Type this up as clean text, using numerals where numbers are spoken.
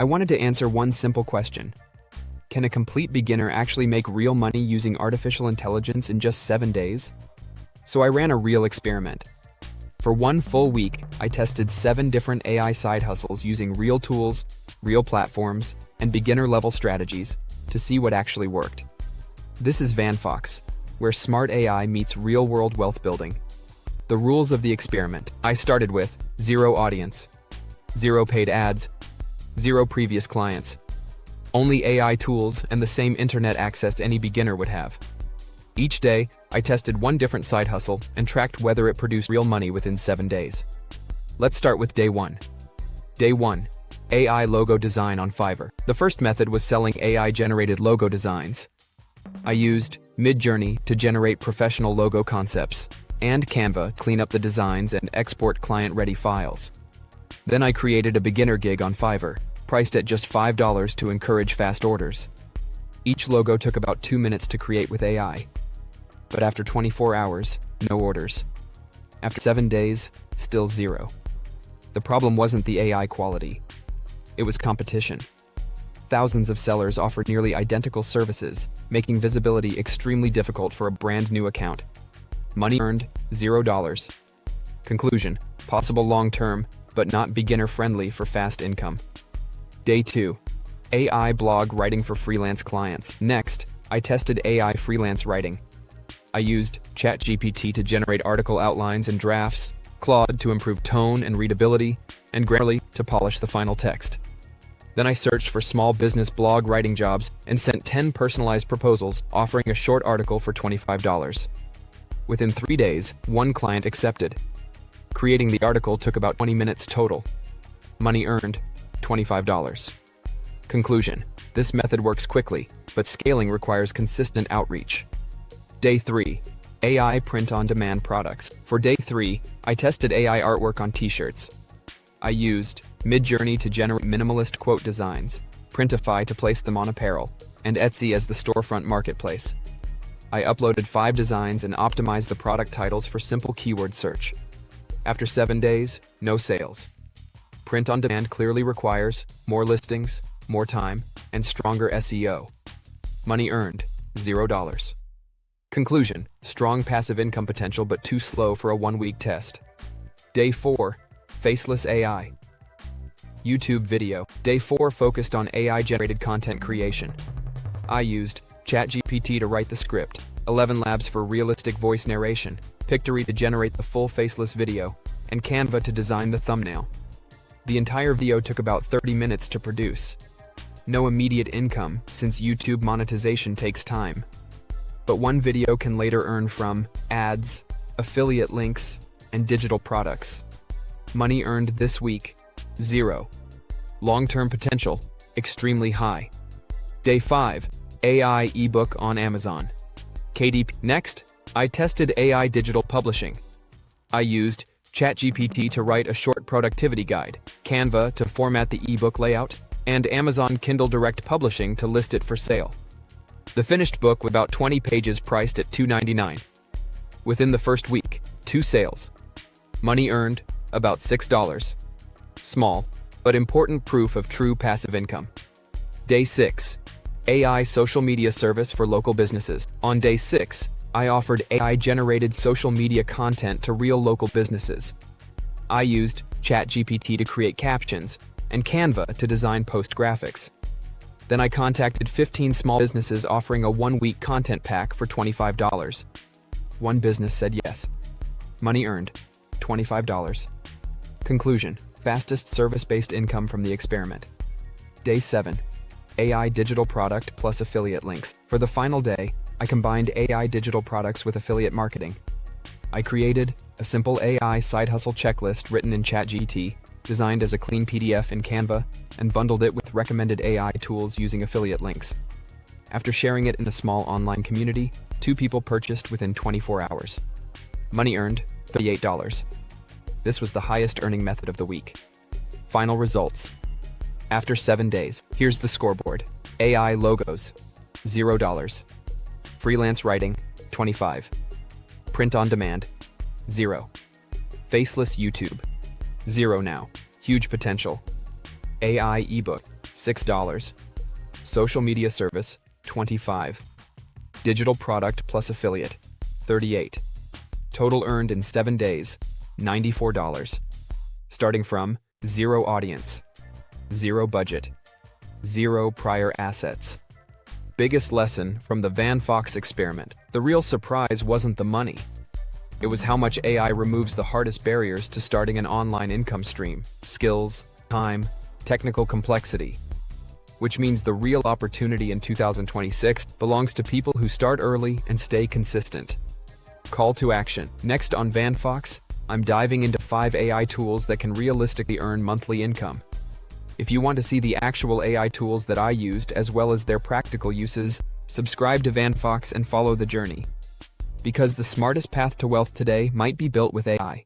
I wanted to answer one simple question. Can a complete beginner actually make real money using artificial intelligence in just 7 days? So I ran a real experiment. For one full week, I tested 7 different AI side hustles using real tools, real platforms, and beginner-level strategies to see what actually worked. This is VanFox, where smart AI meets real-world wealth building. The rules of the experiment. I started with 0 audience, 0 paid ads, 0 previous clients, only AI tools and the same internet access any beginner would have. Each day, I tested one different side hustle and tracked whether it produced real money within 7 days. Let's start with day 1. Day 1. AI logo design on Fiverr. The first method was selling AI-generated logo designs. I used Midjourney to generate professional logo concepts, and Canva to clean up the designs and export client-ready files. Then I created a beginner gig on Fiverr, priced at just $5 to encourage fast orders. Each logo took about 2 minutes to create with AI. But after 24 hours, no orders. After 7 days, still 0. The problem wasn't the AI quality. It was competition. Thousands of sellers offered nearly identical services, making visibility extremely difficult for a brand new account. Money earned, $0. Conclusion: possible long-term, but not beginner-friendly for fast income. Day 2. AI blog writing for freelance clients. Next, I tested AI freelance writing. I used ChatGPT to generate article outlines and drafts, Claude to improve tone and readability, and Grammarly to polish the final text. Then I searched for small business blog writing jobs and sent 10 personalized proposals offering a short article for $25. Within 3 days, 1 client accepted. Creating the article took about 20 minutes total. Money earned, $25. Conclusion: this method works quickly, but scaling requires consistent outreach. Day 3. AI print-on-demand products. For day 3, I tested AI artwork on t-shirts. I used Midjourney to generate minimalist quote designs, Printify to place them on apparel, and Etsy as the storefront marketplace. I uploaded 5 designs and optimized the product titles for simple keyword search. After 7 days, no sales. Print-on-demand clearly requires more listings, more time, and stronger SEO. Money earned, $0. Conclusion: strong passive income potential but too slow for a 1-week test. Day 4. Faceless AI. YouTube video. Day 4 focused on AI-generated content creation. I used ChatGPT to write the script, ElevenLabs for realistic voice narration, Pictory to generate the full faceless video, and Canva to design the thumbnail. The entire video took about 30 minutes to produce. No immediate income, since YouTube monetization takes time. But one video can later earn from ads, affiliate links, and digital products. Money earned this week, 0. Long-term potential, extremely high. Day 5. AI ebook on Amazon. KDP. Next, I tested AI digital publishing. I used ChatGPT to write a short productivity guide, Canva to format the ebook layout, and Amazon Kindle Direct Publishing to list it for sale. The finished book was about 20 pages priced at $2.99. Within the first week, 2 sales. Money earned, about $6. Small, but important proof of true passive income. Day 6. AI social media service for local businesses. On day 6, I offered AI-generated social media content to real local businesses. I used ChatGPT to create captions and Canva to design post graphics. Then I contacted 15 small businesses offering a 1-week content pack for $25. One business said yes. Money earned, $25. Conclusion: fastest service-based income from the experiment. Day 7. AI digital product plus affiliate links. For the final day, I combined AI digital products with affiliate marketing. I created a simple AI side hustle checklist written in ChatGPT, designed as a clean PDF in Canva, and bundled it with recommended AI tools using affiliate links. After sharing it in a small online community, 2 people purchased within 24 hours. Money earned, $38. This was the highest earning method of the week. Final results. After 7 days, here's the scoreboard. AI logos, $0. Freelance writing, $25. Print on demand, 0. Faceless YouTube, 0 now. Huge potential. AI ebook, $6. Social media service, $25. Digital product plus affiliate, $38. Total earned in 7 days, $94. Starting from 0 audience, 0 budget, 0 prior assets. Biggest lesson from the VanFox experiment. The real surprise wasn't the money. It was how much AI removes the hardest barriers to starting an online income stream: skills, time, technical complexity. Which means the real opportunity in 2026 belongs to people who start early and stay consistent. Call to action. Next on VanFox, I'm diving into 5 AI tools that can realistically earn monthly income. If you want to see the actual AI tools that I used as well as their practical uses, subscribe to VanFox and follow the journey. Because the smartest path to wealth today might be built with AI.